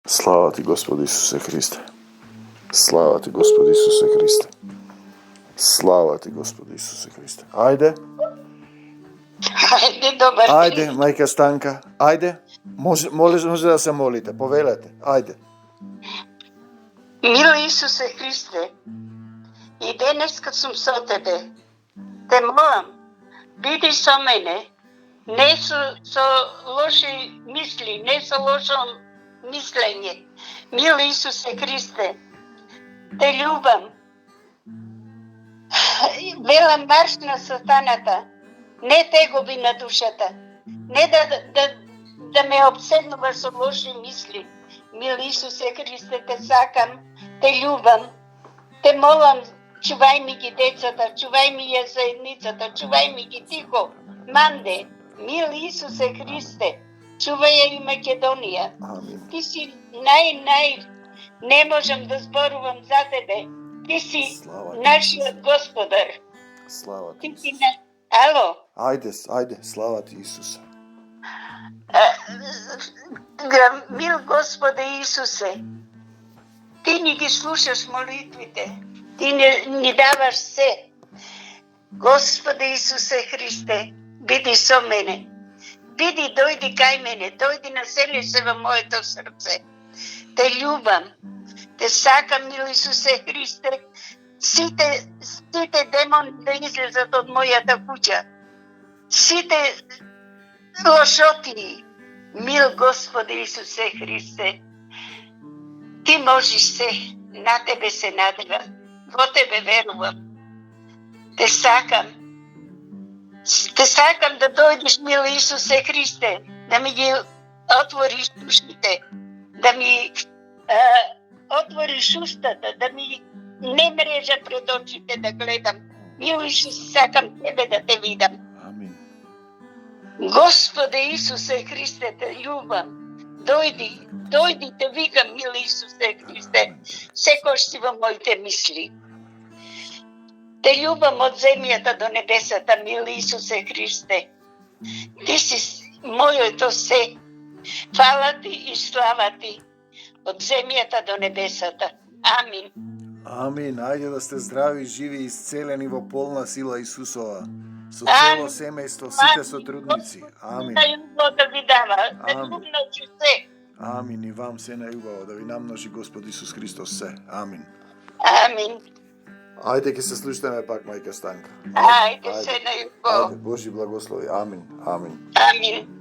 Slava ti, Gospod Isuse Hriste. Slava ti, Gospod Isuse Hriste. Slava ti, Gospod Isuse Hriste. Ajde. Ajde, dobar dan. Ajde, majka Stanka. Ajde. Može da se molite. Povelete. Ajde. Mili Isuse Hriste, i danas kad sam sa tebe, te molim, budi sa mene, ne sa loše misli, ne sa lošom mislenje. Mili Isuse Hriste, te ljubam. Vela marš на сатаната, не тегови на душата, не да ме обседнува со лоши мисли. Мили Исусе Христе, те сакам, те љубам, те молам, чувај ми ги децата, чувај ми ја заедницата, чувај ми ги тихо, манде. Мили Исусе Христе, чувај ја и Македонија. Ти си не можам да зборувам за тебе. Ти си нашиот Господар. Slava ti. Ти си Ало? Ajde, slava ti Isusa. Мил Господе Исусе, ти ни ги слушаш молитвите, ти ни даваш се. Господе Исусе Христе, биди со мене. Биди, дојди кај мене, дојди насели се во моето срце. Те љубам, те сакам, мил Исусе Христе, сите демони да излезат од мојата куќа. Сите лошотии, мил Господи Исусе Христе, ти можеш се, на тебе се надевам, во тебе верувам. Те сакам да дојдеш, мил Исусе Христе, да ми ги отвориш душите, да ми отвориш устата, да ми не мрежа пред очите да гледам. Мил Исус, сакам тебе да те видам. Amin. Господе Исусе Христе, те љубам. Дојди те викам, мил Исусе Христе, секој си во моите мисли. Те љубам од земјата до небесата, мил Исусе Христе. Ти си моето се. Фала ти и слава ти од земјата до небесата. Амин. Amin. Ajde da ste zdravi, živi i isceleni vo polna sila Isusova. Со цело семејство, сите сотрудници. Амин. Да ви дава, да помножи се. Амин. И вам се најубаво, да ви намножи Господ Исус Христос се. Амин. Амин. Ајде ќе се слушаме пак, мајка Станка. Ајде се најубаво. Ајде, Божи благослови. Амин. Амин. Амин.